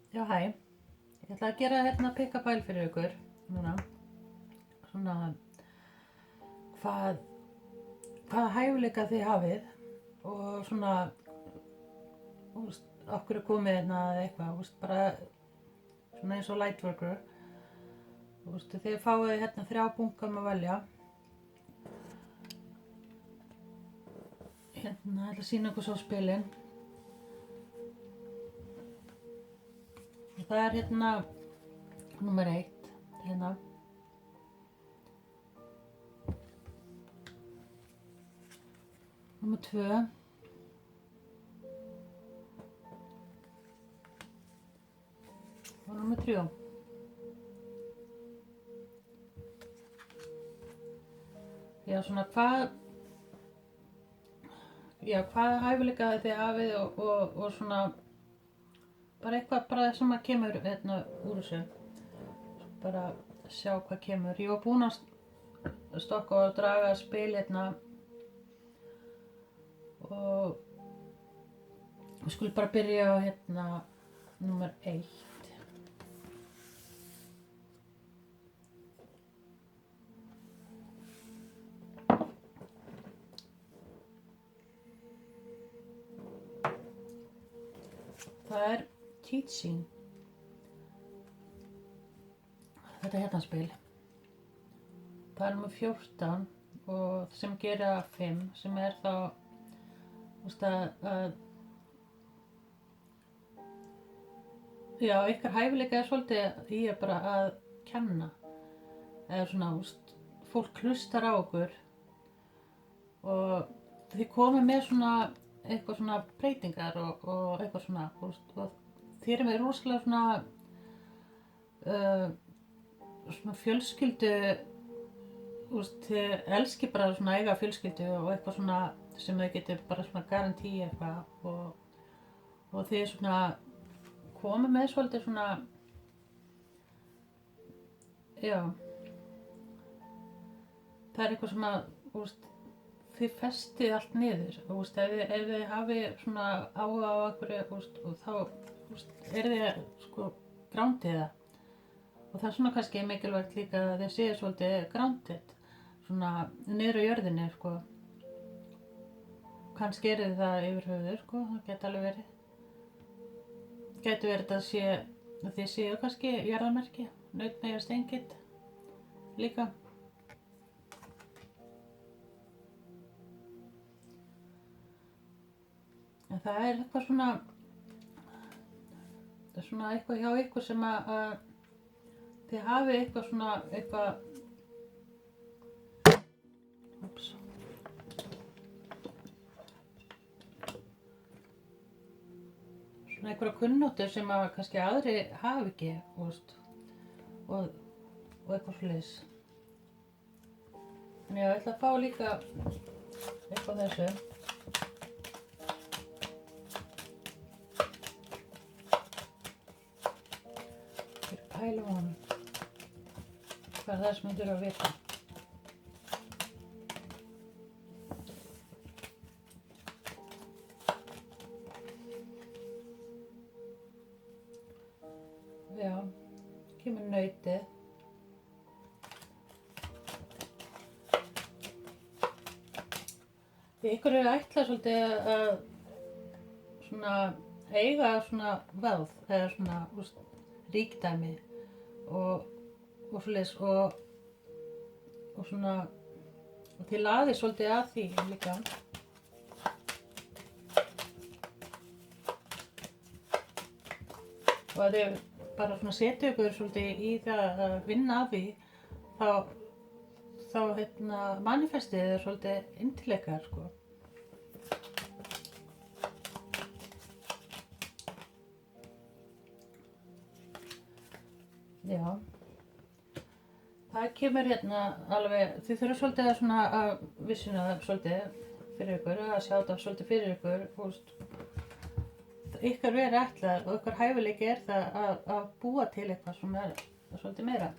Já, hæ. Ég ætla að gera hérna pick-up-fæl fyrir ykkur núna. Svona hvaða hæfileika þið hafið og svona, okkur komið hérna eða eitthvað, bara svona eins og lightworker. Þið fáið hérna 3 bunka að velja. Hérna, ég ætla að sýna ykkur svo spilin. Það er hérna númer 1, hérna. Númer 2. Og númer 3. Já, svona hvað hæfileika þið hafið og svona bara eitthvað sem að kemur hérna úr þessu. Bara sjá hvað kemur. Ég var búin að stokka og draga spil hérna og við skulum bara byrja á hérna númer 1. Það er Teaching. Þetta hérna spil. Það er númer 14 og sem gera 5 sem er þá að já, ykkar hæfileika er svolítið í bara að kenna eða svona, fólk hlustar á okkur og þið komið með svona eitthvað svona breytingar og eitthvað svona, og þið erum með rosalega svona fjölskyldu, þið elskið bara svona eiga fjölskyldu og eitthvað svona sem þið getur bara svona garantí eitthvað og þið svona komið með svolítið svona, já, það er eitthvað sem að, þið festið allt niður, ef þið hafið svona áhuga á einhverju, og þá þið groundið það. Og það er svona kannski mikilvægt líka að þið séu svolítið grounded, svona niður á jörðinni, Kannski þið það yfir höfuð, það geti alveg verið. Gæti verið að þið séu kannski jarðarmerki, nautn eða steingit líka. En það er eitthvað svona, það er svona eitthvað hjá ykkur sem að þið hafið eitthvað svona, svona einhverja kunnáttu sem að kannski aðri hafi ekki, og eitthvað svoleiðis. En ég ætla að fá líka eitthvað þessu. Pælum á honum. Hvað er það sem þið þurfa að vita? Já, kemur nautið. Ykkur ætlað svolítið að svona eiga svona wealth eða svona ríkdæmi og svoleiðis og svona, og þið laðið svolítið að því líka. Og að þið bara svona setja ykkur svolítið í það að vinna að því, þá manifestið þið svolítið inn til ykkar, Já, það kemur hérna alveg, þið þurfa svolítið að svona að vissina svolítið fyrir ykkur, að sjá þetta svolítið fyrir ykkur, ykkar verið ætlað og ykkar hæfileiki er það að búa til eitthvað sem er svolítið meira.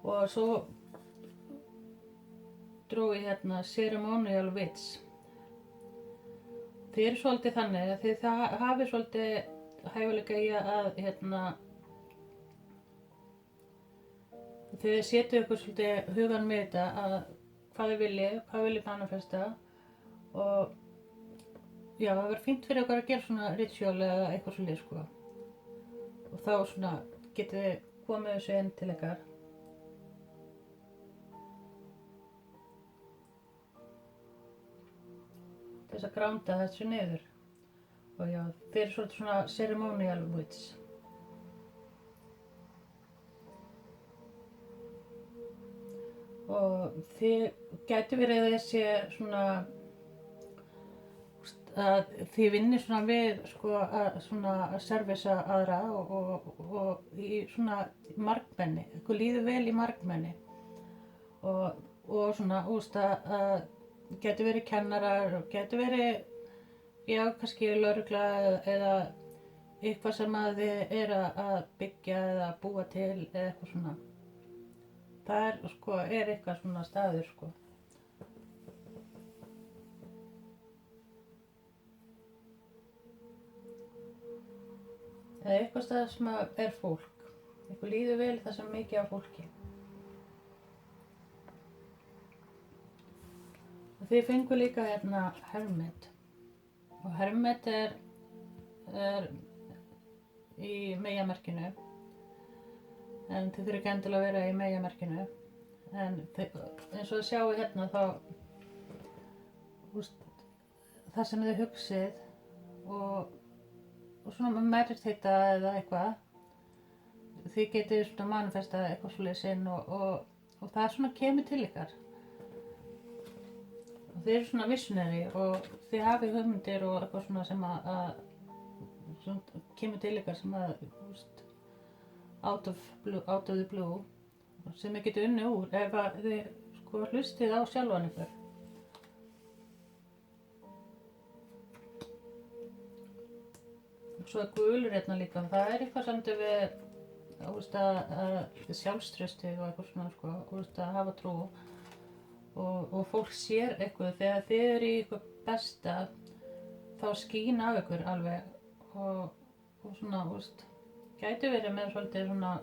Og svo dró ég hérna Ceremonial Witch. þið eru svolítið þannig að þið hafið svolítið hæfileika í að þið setjið ykkur svolítið hugann með þetta að hvað þið viljið manifesta og já, það verður fínt fyrir ykkur að gera svona ritual eða eitthvað svolítið sko og þá svona getið þið komið þessu inn til ykkar. Til þess að gránda þessu niður og já, þið eru svolítið svona ceremonial witch. Og þið gæti verið þessi svona að þið vinnir svona við sko að servisa aðra og í svona margmenni, ykkur líður vel í margmenni og svona að gæti verið kennarar og gæti verið já kannski lögregla eða eitthvað sem að þið eru að byggja eða búa til eða eitthvað svona. Það sko eitthvað svona staður sko. Eða eitthvað stað sem fólk. Ykkur líður vel það sem mikið af fólki. Og þið fengu líka hermit. Og hermit er í meyjamerkinu. En þið þurfið ekki endilega að vera í meyjamerkinu. En eins og þið sjáu hérna þá það sem þið hugsið og svona meditata eða eitthvað þið getið svona manifestað eitthvað svoleiðis inn og það svona kemur til ykkar og þið eru svona visionary og þið hafið hugmyndir og eitthvað svona sem að kemur til ykkar sem að out of the blue sem þið getið unnið úr ef að þið sko hlustið á sjálfan ykkur. Svo gulur hérna líka, það eitthvað samt við sjálfstraustið og eitthvað svona sko, að hafa trú og fólk sér eitthvað þegar þið eru í eitthvað besta þá skín af ykkur alveg og svona, gæti verið með svolítið svona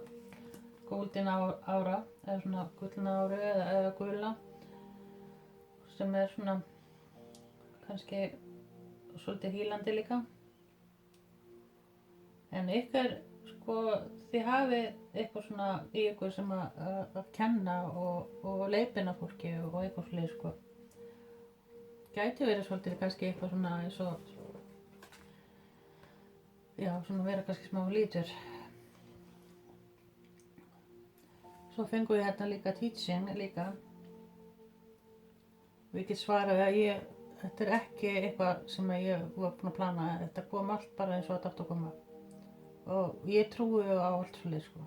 golden ára eða svona gullna áru eða gula sem svona kannski svolítið hýlandi líka. En ykkar, sko, þið hafið eitthvað svona í ykkur sem að kenna og leiðbeina fólki og eitthvað svoleiðis, sko. Gæti verið svolítið kannski eitthvað svona eins og, já, svona vera kannski smá lítur. Svo fengum við hérna líka teaching líka. Og ég get svarað að þetta ekki eitthvað sem ég var búin að plana, þetta kom allt bara eins og þetta átti að koma. Og ég trúi á allt svolítið sko.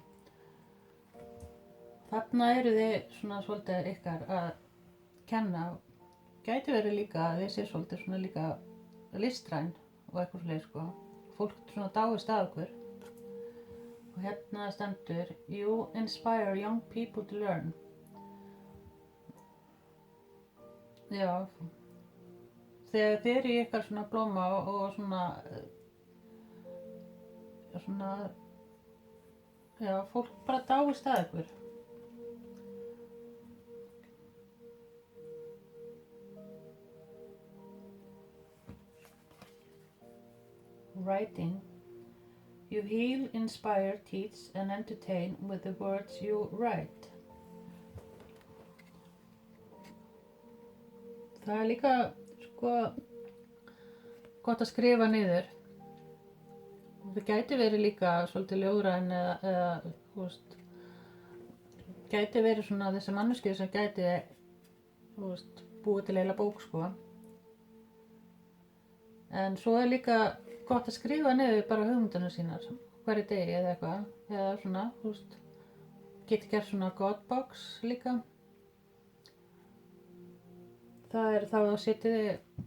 Þarna eru þið svona svolítið ykkar að kenna. Gæti verið líka að þið sé svolítið svona líka listræn og eitthvað svolítið sko. Fólk svona dáist af ykkur. Og hérna stendur You inspire young people to learn. Já. Þegar þið eru í ykkar svona blóma og svona já, fólk bara dáist að ykkur. Writing. You heal, inspire, teach and entertain with the words you write. Það líka, sko, gott að skrifa niður. Það gæti verið líka svolítið ljóðræn eða gæti verið svona þessi manneskju sem gæti búið til heila bók sko. En svo líka gott að skrifa niður bara hugmyndunum sínar hverju degi eða eitthvað eða svona, geti gert svona Godbox líka. Það þá að setja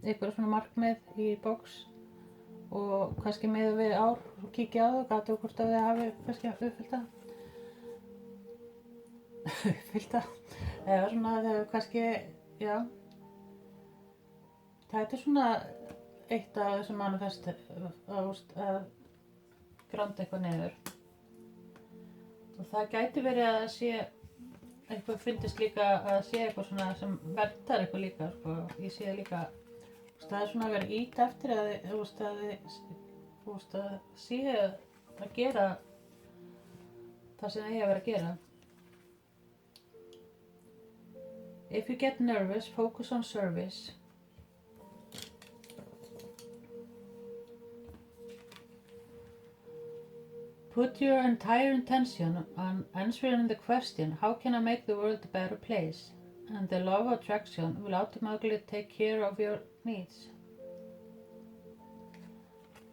eitthvað svona markmið í box og kannski miðað við ár og kíkja á það, gátu hvort að þið hafi kannski uppfyllt það. Eða svona þegar kannski, já. Þetta svona eitt af þessum manifesti að granda eitthvað niður. Og það gæti verið að sé eitthvað fyndist líka að sé eitthvað svona sem verndar eitthvað líka, sko. Ég sé líka, það er svona að vera ít eftir að þið sé að gera það sem eigi að vera að gera. If you get nervous, focus on service. Put your entire intention on answering the question, how can I make the world a better place? And the law of attraction will automatically take care of your needs.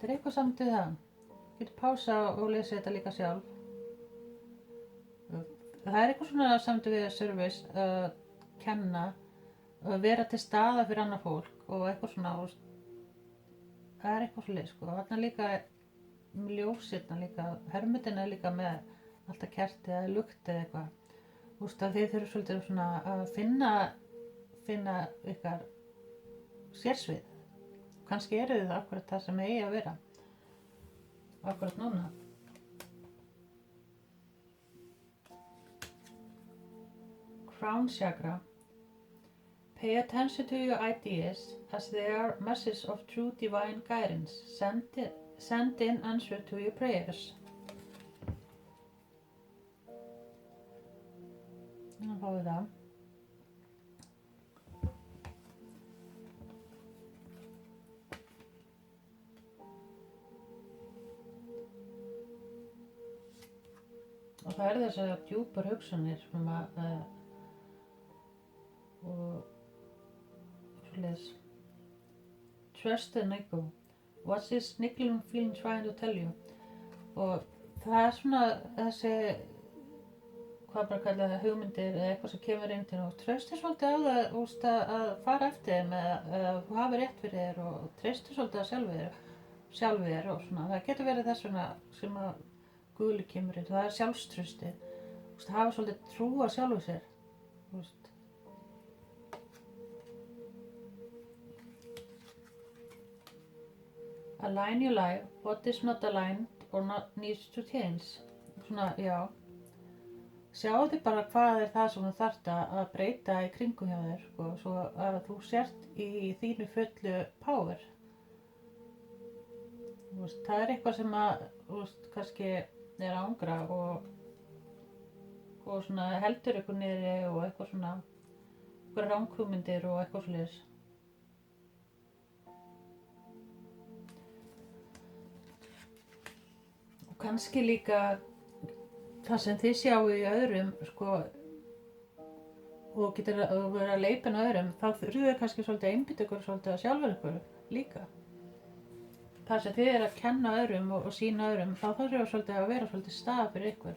Þetta er eitthvað samt við það. Getur pása og lesa þetta líka sjálf. Það er eitthvað svona samt við service, kenna, vera til staða fyrir annað fólk og eitthvað svona, það er eitthvað svolítið, sko. Þarna líka ljósirna líka, hermutin er líka með alltaf kerti eða lukt eða eitthvað. Þið þurfum svolítið svona að finna ykkar sérsvið. Kannski eru þið akkurat það sem eigi að vera. Akkurat núna. Crown chakra. Pay attention to your ideas as they are messages of true divine guidance. Send in answer to your prayers. Nú fáum við það. Og það er þessar djúpar hugsanir sem og svoleiðis. Trust and ego. What's this niggling feeling trying to tell you? Og það er svona þessi, hvað bara kalla það, hugmyndir eða eitthvað sem kemur inn til og treystir svolítið á það að fara eftir þeim eða þú hafi rétt fyrir þér og treystir svolítið á sjálfið þér og svona. Það getur verið þess vegna sem að guli kemur inn, það er sjálfstraustið. Hafa svolítið trú á sjálfu sér. Align your life, what is not aligned or not needs to change. Svona, já. Sjáu þig bara hvað er það sem þú þarft að breyta í kringum hjá þér, sko, svo að þú sért í þínu fullu power. Það er eitthvað sem að, kannski er ángra og svona heldur ykkur niðri og eitthvað svona, eitthvað ranghugmyndir og eitthvað svoleiðis. Kannski líka það sem þið sjáu í öðrum, sko, og getur að vera að leipa öðrum, þá þurfum við kannski svolítið að einbeita ykkur svolítið að sjálfur ykkur líka. Það sem þið að kenna öðrum og sýna öðrum, þá þarf við svolítið að vera svolítið stað fyrir ykkur.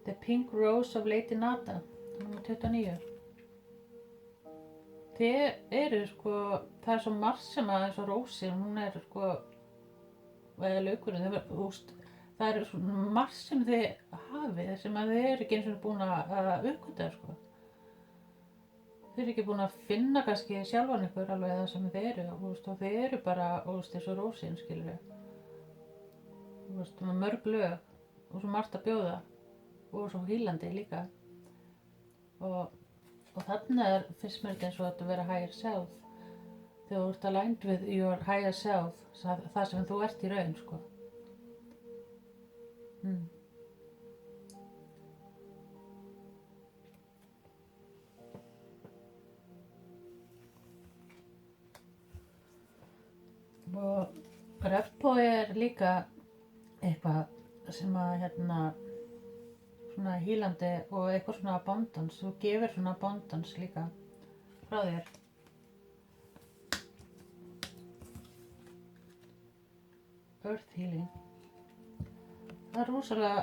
The Pink Rose of Lady Nada, nr. 29. Þið eru, sko, það er svo margt sem að eins og rósin, hún er, sko, eða laukurinn, það er svona margt sem þið hafið sem að þið eru ekki eins og búin að uppgöta, sko. Þið eru ekki búin að finna kannski sjálfan ykkur alveg það sem þið eru, og þið eru bara, eins og rósin, skilur við. Með mörg lög og svo margt að bjóða og svo hýlandi líka. Og þarna finnst mér þetta eins og að vera higher self. Þegar þú ert aligned with your higher self, það sem þú ert í raun, sko. Og Refbói er líka eitthvað sem að, svona hýlandi og eitthvað svona abundance, þú gefur svona abundance líka frá þér. Earth healing. Það er rosalega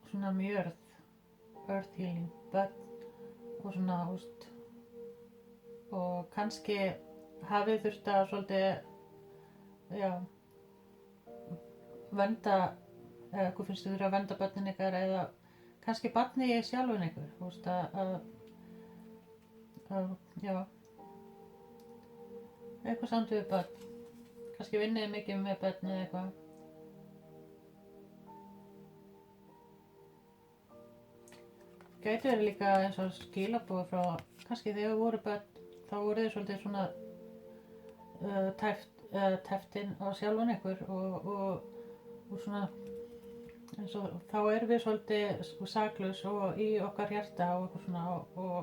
svona mjörð, earth healing, og svona, og kannski hafið þurft að svolítið, já, vernda, eða hvað finnst þið þurfa að vernda börnin ykkar eða kannski barnið í sjálfin ykkur, já, eitthvað samt við börn, kannski vinnið mikið með börn eða eitthvað. Gæti verið líka eins og skilaboð frá, kannski þegar við voru börn, þá voru þið svolítið svona teftinn á sjálfan ykkur og svona, eins og þá erum við svolítið saklaus og í okkar hjarta og eitthvað svona og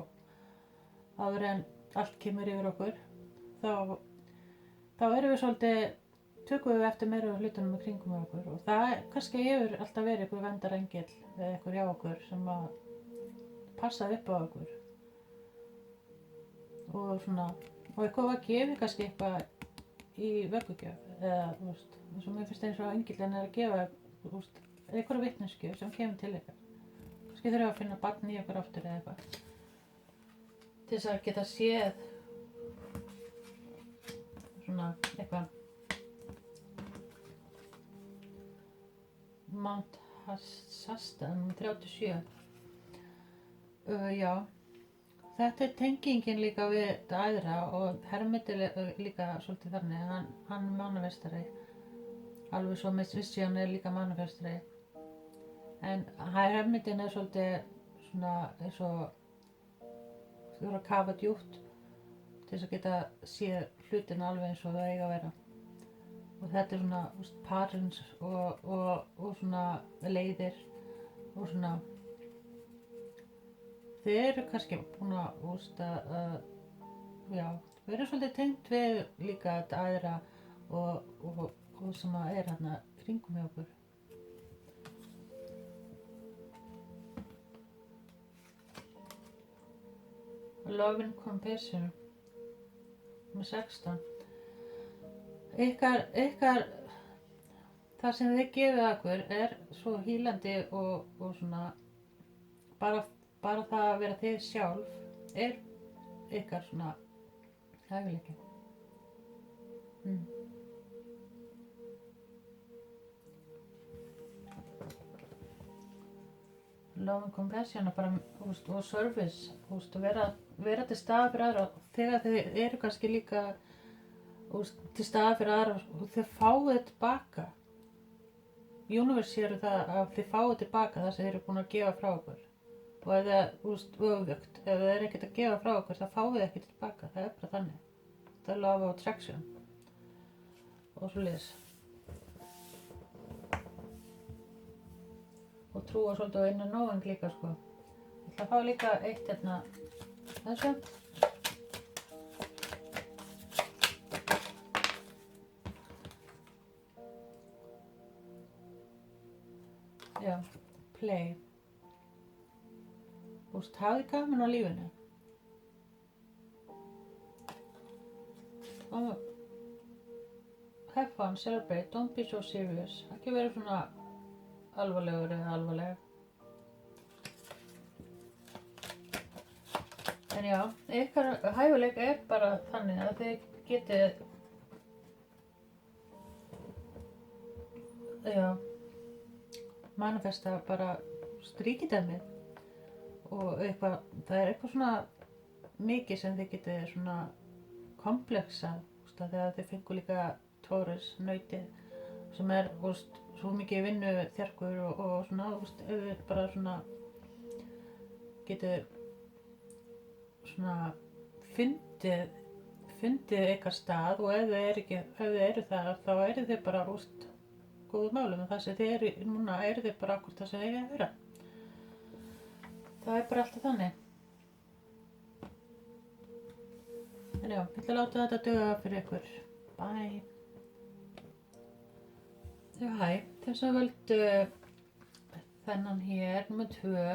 áður en allt kemur yfir okkur, þá erum við svolítið, tökum við eftir meira af hlutunum í kringum okkur og það kannski hefur alltaf verið einhver verndarengill eða einhver hjá okkur sem að passa upp á okkur og svona, og eitthvað var gefið kannski eitthvað í vöggugjöf eða, þú veist, eins og mér finnst eins og engillinn að gefa, þú veist, einhverja vitneskju sem kemur til ykkar. Kannski þurfum að finna barn í okkur aftur eða eitthvað. Til þess að geta séð svona eitthvað. Mount Shasta, 37. Já, þetta tengingin líka við æðra og Hermit líka svolítið þannig, hann mannavestari, alveg svo Vision líka mannavestari, en Hermitin svolítið svona eins og þú voru að kafa djúpt til þess að geta séð hlutina alveg eins og það eiga að vera. Og þetta svona patterns og svona leiðir og svona. Þið eru kannski búin að, já, við erum svolítið tengt við líka þetta æðra og sem að hérna kringum hjá okkur. Love and Compassion, nummer 16. Ykkar, það sem þið gefið okkur svo hýlandi og svona, bara það að vera þið sjálf ykkar svona hæfileiki. Love and Compassion bara, og service, og vera til staðar fyrir aðra þegar þið eru kannski líka til staðar fyrir aðra og þið fáið tilbaka. Universe séu það að þið fáið tilbaka það sem þið eru búin að gefa frá okkur. Og ef það öfugt, ef það ekkert að gefa frá okkur, það fáið ekki tilbaka, það bara þannig. Það love of attraction og svoleiðis. Og trúa svolítið á inner knowing líka, sko. Ég ætla að fá líka eitt hérna, þessu. Já, play. Hafið gaman á lífinu. Have fun, celebrate, don't be so serious. Ekki vera svona alvarlegur eða alvarleg. En já, ykkar hæfileika bara þannig að þið getið manifesta bara ríkidæmið. Og eitthvað, það eitthvað svona mikið sem þið getið svona komplexað, þegar þið fengu líka Taurus, nautið, sem svo mikið vinnu þjarkur og svona, ef þið bara svona getið svona fundið eitthvað stað og ef þið eru það, þá eru þið bara góðu málum, en það sem þið eru núna eru þið bara akkur það sem þið eiga að vera. Það bara alltaf þannig. En já, ég ætla að láta þetta duga fyrir ykkur. Bye. Já, hæ. Þess að völdu þennan hér, nummer 2,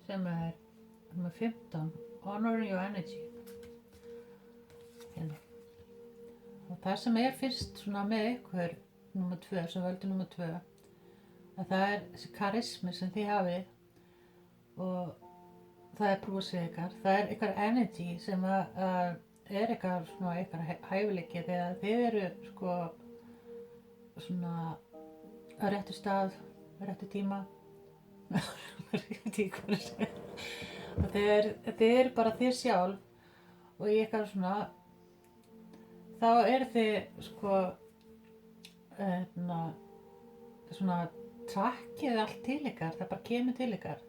sem nummer 15, Honor Your Energy. Hérna. Og það sem fyrst svona með ykkur, nummer 2, sem völdu nummer 2, að það þessi karismi sem þið hafið, og það brosið ykkar, það ykkar energy sem ykkar svona ykkar hæfileiki þegar þið eru svona á réttu stað, á réttu tíma. Ég veit ekki hvað að segja. Og þið eru bara þið sjálf og í ykkar svona þá þið sko svona trakkið allt til ykkar, það bara kemur til ykkar.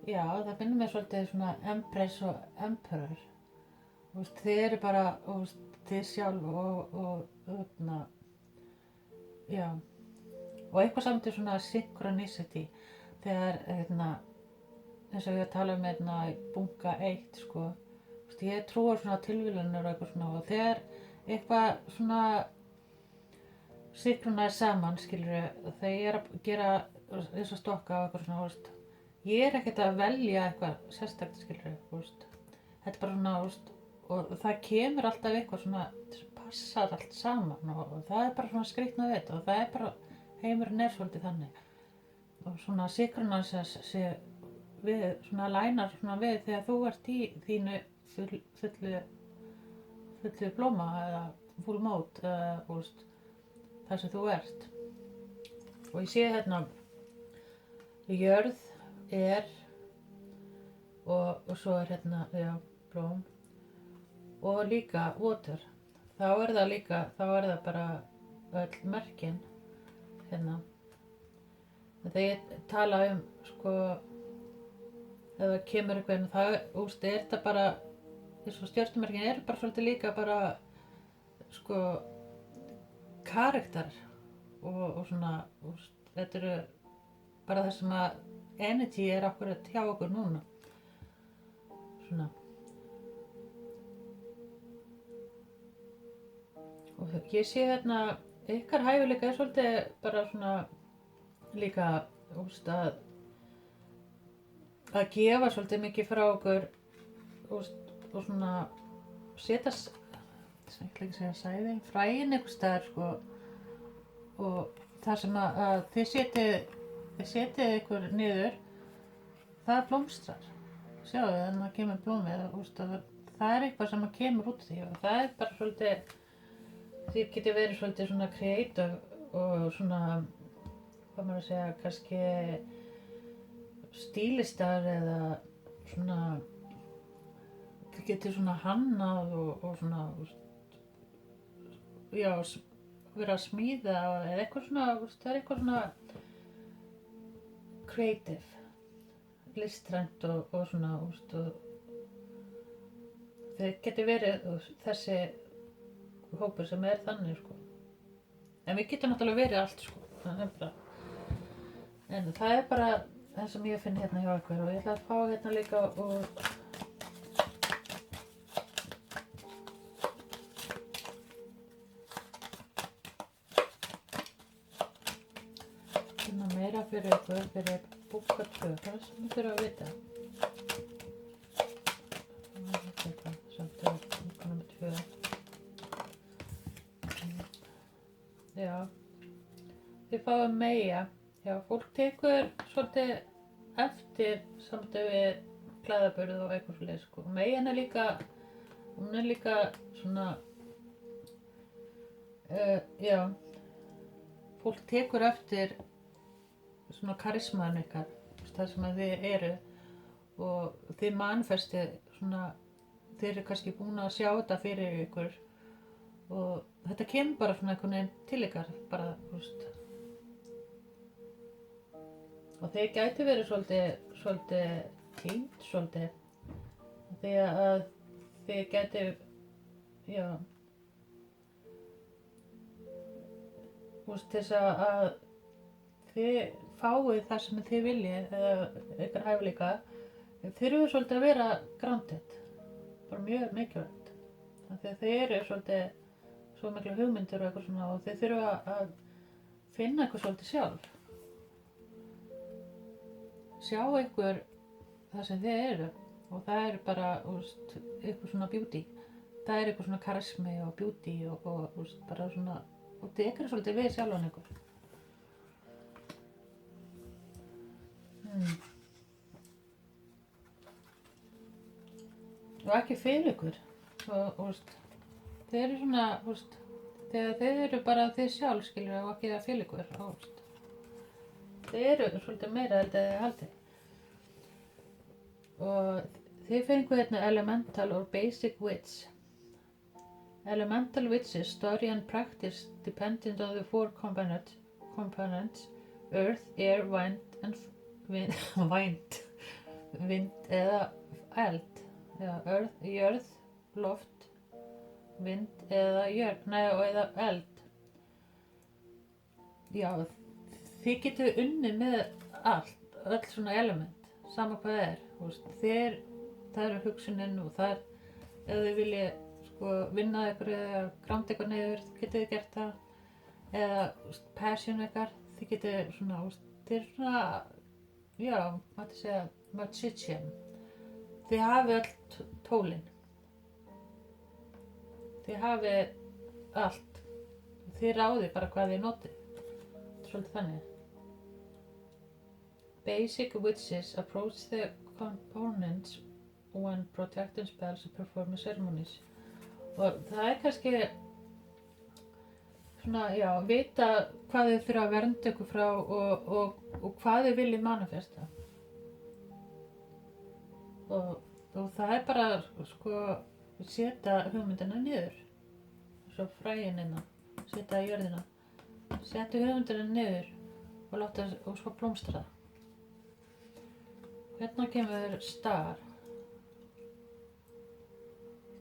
Já, það finnir mér svolítið svona Empress og Emperor. Þið eru bara, þið sjálf og já. Og eitthvað samt svona synchronicity. Þegar, eins og ég tala bunka 1, sko. Ég trúi svona tilvílanir og eitthvað svona og þegar eitthvað svona synchronæs saman, skilurðu, þegar ég að gera eins og stokka og eitthvað svona, ég ekkert að velja eitthvað sérstakt, skilurðu, þetta bara svona, og það kemur alltaf eitthvað svona, passar allt saman og það bara svona skrýtna við þetta og það bara, heimurinn svolítið þannig og svona synchronæsas sé við, svona lænar svona við þegar þú ert í þínu fullu blóma eða full mót þar sem þú ert og ég sé hérna jörð og svo hérna blóm og líka water þá það bara öll merkin hérna þegar ég tala sko ef það kemur eitthvað það þetta bara eins og stjörnumerkin bara svolítið líka bara sko karakter og svona þetta eru bara það sem að energy akkurat hjá okkur núna svona og ég sé hérna ykkar hæfileika svolítið bara svona líka að gefa svolítið mikið frá okkur og svona setja ég ætla ekki að segja sæði fræin einhvers staðar sko og það sem að þið setið ykkur niður það blómstrar sjáðu þannig að kemur blómið það eitthvað sem að kemur út því og það bara svolítið þið getið verið svolítið svona creative og svona hvað maður að segja kannski stílistar eða svona þið getið svona hannað og svona já, vera að smíða eða eitthvað svona, það eitthvað svona creative listrænt og svona þið getið verið þessi hópur sem þannig sko en við getum náttúrulega verið allt sko en það bara það sem ég finn hérna hjá ykkur og ég ætla að fá hérna líka og meira fyrir ykkur fyrir bunka 2 það sem þið þurfa að vita samt bunka nr. 2 já þið fáum meja já, fólk tekur svolítið eftir samt við klæðaburð og eitthvað svoleiðis sko. Meyjan hún líka svona já fólk tekur eftir svona karismaðan ykkar það sem að þið eru og þið manifestið svona þið eru kannski búin að sjá þetta fyrir ykkur og þetta kemur bara svona einhvern veginn til ykkar bara, og þeir gætu verið svolítið týnd svolítið því að þið gætu já þess að þið fáið það sem þið viljið eða ykkur hæfileika þið eru svolítið að vera grounded bara mjög mikilvægt því að þið eru svolítið svo mikla hugmyndir og eitthvað svona og þið þurfa að finna eitthvað svolítið sjálf sjá ykkur það sem þið eru og það er bara eitthvað svona beauty það er eitthvað svona karismi og beauty og bara svona og þið ykkur svolítið við sjálfan ykkur og ekki fyrir ykkur og þið eru svona þegar þið eru bara þið sjálf skilur og ekki að fyrir ykkur þið eru svolítið meira heldur þið haldið og þið fengu hérna elemental or basic wits Elemental witches, story and practice dependent on the four components earth, air, wind and wind eða eld. Já, jörð, loft, vind eða eða eld. Já, þið getur unnið með allt, öll svona element, sama hvað það er hugsunin og það ef þið viljið vinna ykkur eða grámda ykkur niður, getið þið gert það, eða passion ykkar, þið getið þið svona, já, mætti segja, magician. Þið hafið öll tólin, þið hafið allt, þið ráðið bara hvað þið notið, svolítið þannig. Basic witches approach the components when protecting spells and performing ceremonies. Og það kannski svona, já, vita hvað þið þurfa að vernda ykkur frá og hvað þið viljið manifesta. Og það bara, setja hugmyndina niður. Svo fræin setja í jörðina. Setja hugmyndina niður og svo blómstra það. Hérna kemur star.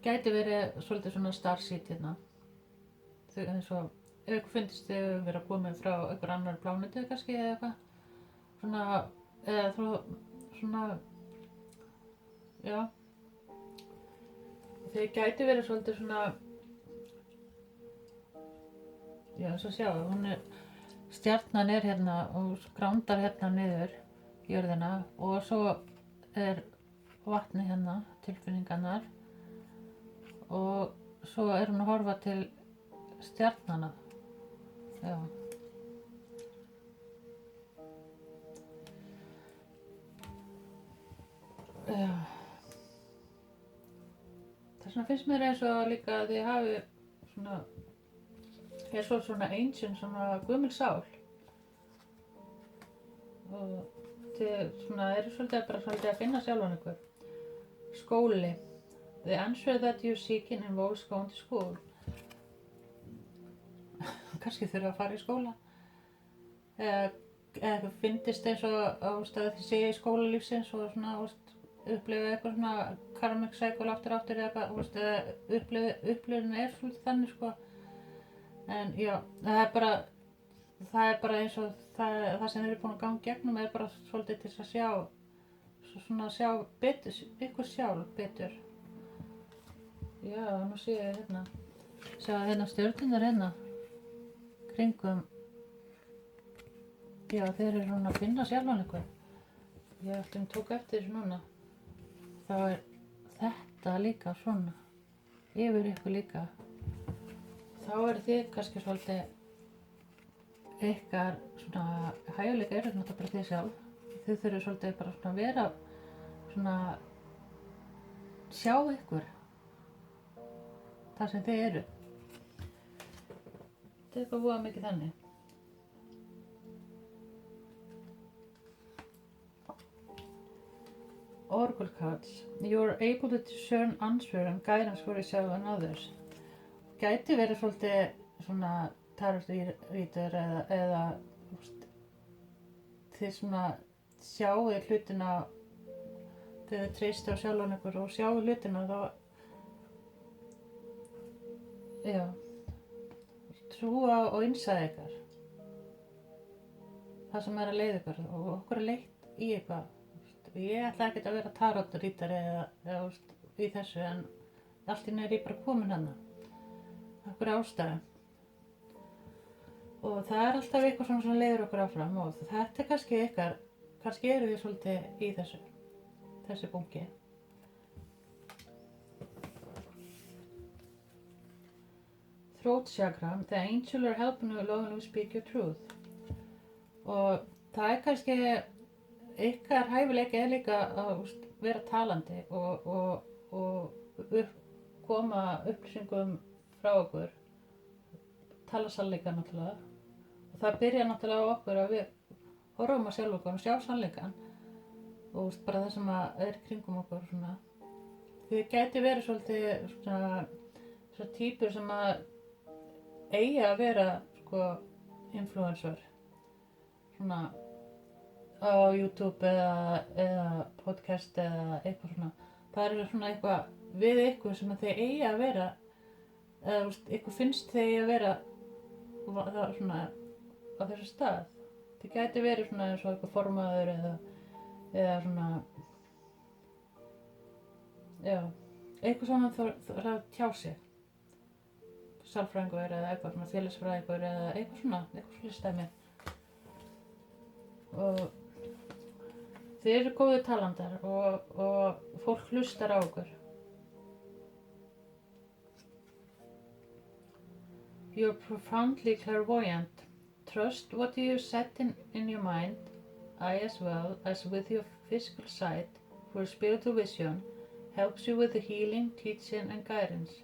Gæti verið svolítið svona starseed hérna. Eins og ef ykkur finnst þið vera komið frá einhver annar plánetu kannski eða eitthvað. Eða svona, já. Þið gæti verið svolítið svona, já, eins og sjá, stjarnan hérna og grándar hérna niður jörðina og svo vatni hérna, tilfinningarnar. Og svo hún að horfa til stjarnanna. Já. Já. Þess vegna finnst mér eins og líka að þið hafi svona ancient, svona gömul sál. Og þið svolítið að finna sjálfan ykkur. Skóli. The answer that you're seeking involves going to school. Kannski þurfa að fara í skóla. Eða finnist eins og þið séu í skólalífsins og upplifa eitthvað svona karmic cycle aftur eða eitthvað, eða upplifun svolítið þannig En já, það er bara eins og það sem þið eru búin að ganga gegnum bara svolítið til að sjá betur, ykkur sjálf betur. Já, nú sé ég hérna. Sjá hérna stjörnurnar hérna. Kringum. Já, þeir eru að finna sjálfan ykkur. Ég tók eftir þessu núna. Þá þetta líka svona. Yfir ykkur líka. Þá þið kannski svolítið ykkar svona hæfileika náttúrulega bara þið sjálf. Þið þurfið svolítið bara að vera sjá ykkur. Það sem þið eru. Þetta eitthvað voða mikið þannig. Oracle cards. You are able to discern answer and guidance for yourself and others. Gæti verið svolítið svona tarot reader eða þið sjáu hlutina þegar þið treysti á sjálfan ykkur og sjáu hlutina þá já, trúa á innsæði ykkar, það sem að leiða ykkur og okkur leitt í eitthvað. Ég ætla ekkert að vera tarot-rítari eða í þessu en allt í einu ég bara komin hana, okkur ástæðu. Og það alltaf eitthvað svona sem leiðir okkur áfram og þetta kannski ykkar, kannski eru þið svolítið í þessi bunki. Throat chakra, the angel are helping you along to speak your truth. Og það kannski ykkar hæfileiki líka að vera talandi og koma upplýsingum frá okkur, tala sannleikann náttúrulega. Og það byrjar náttúrulega á okkur að við horfum að sjálf okkur og sjá sannleikann og bara það sem er kringum okkur svona. Þið gæti verið svolítið svona þessar týpur sem að eiga að vera sko influencer svona á YouTube eða podcast eða eitthvað svona. Það er svona eitthvað við ykkur sem að þeir eiga að vera eða ykkur finnst þeir eiga að vera það svona á þessu stað. Það gæti verið svona eins og eitthvað formaður eða svona já, eitthvað svona þarf að tjá sig. Sálfræðingur eða eitthvað svona félagsfræðingur eða eitthvað svona, eitthvað svona stæmi. Og þið eru góðir talandar og fólk hlustar á okkur. You're profoundly clairvoyant. Trust what you set in your mind, I as well as with your physical sight, for spiritual vision helps you with the healing, teaching and guidance.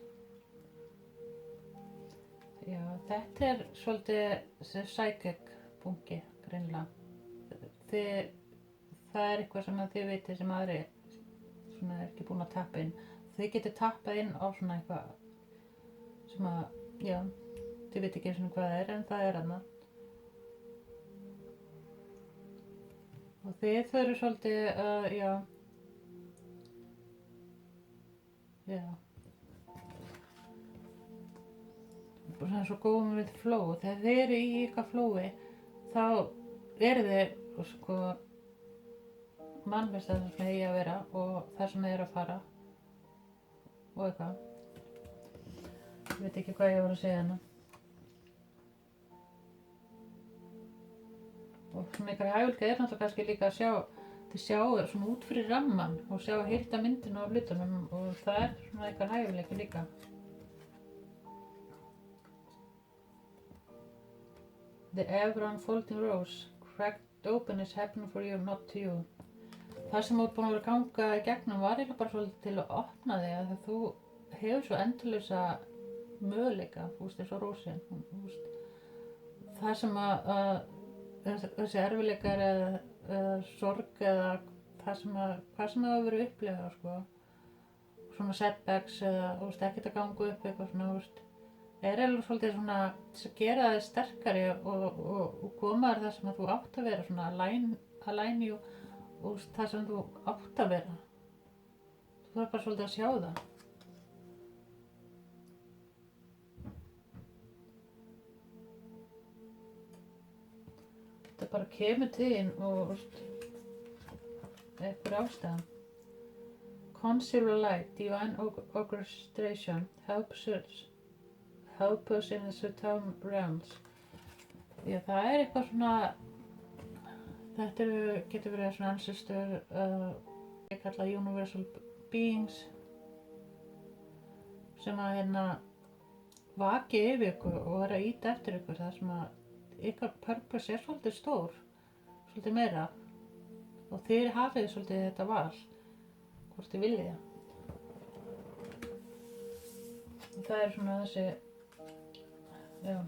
Já, þetta er svolítið psychic bunki, greinilega. Það er eitthvað sem að þið vitið sem aðri svona er ekki búin að tappa inn. Þið getið tappað inn á svona eitthvað sem að, já, þið vitið ekki svona hvað það er en það er þarna. Og þið þurfið svolítið að, já, svona svo góðum við flow. Þegar þið eru í eitthvað flowi þá eru þið sko mannvist það sem eigi að vera og það sem er að fara og eitthvað. Ég veit ekki hvað ég var að segja hana. Og svona einhverja hæfileika er náttúrulega kannski líka að sjá, þið sjáu svona út fyrir ramman og sjá heilda myndina af hlutunum og það er svona einhver hæfileiki líka. The ever unfolding rose cracked open is happening for you, not to you. Það sem þú ert búin að vera að ganga í gegnum var eiginlega bara svolítið til að opna þig að þú hefur svo endalausa möguleika, þú veist, eins og rósin, þú veist. Það sem að þessi erfileikar eða sorg eða hvað sem það hefur verið upplifað, sko. Svona setbacks eða, þú veist, ekkert að ganga upp eitthvað svona, þú veist. Er eiginlega svolítið svona til að gera þig sterkari og koma þér það sem að þú átt að vera, svona align you og það sem þú átt að vera. Þú þarf bara svolítið að sjá það. Þetta bara kemur til þín og einhver ástæðan. Concealer light, divine orchestration, help us in the subtle realms. Já, það er eitthvað svona, þetta getur verið svona ancestor, ég kalla universal beings, sem að vaki yfir ykkur og vera að ýta eftir ykkur, það sem að ykkar purpose er svolítið stór, svolítið meira, og þið hafið svolítið þetta val, hvort þið viljið það. Og það er svona þessi, já,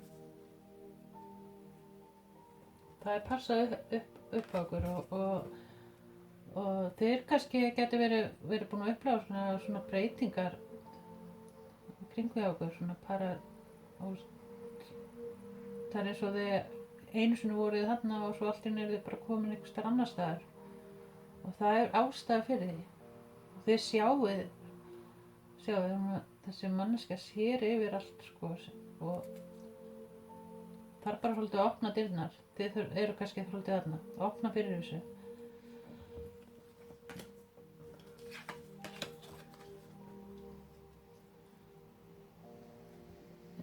það er passað upp á okkur og þeir kannski getur verið búin að upplega svona breytingar kringum hjá okkur, svona það er eins og þið einu sinni voruð þarna og svo allt í einu eru þið bara komin einhvers staðar annars staðar og það er ástæða fyrir því og þið sjáuð þessi manneskja sér yfir allt, sko, og það er bara svolítið að opna dyrnar. Þið eru kannski svolítið þarna, að opna fyrir þessu.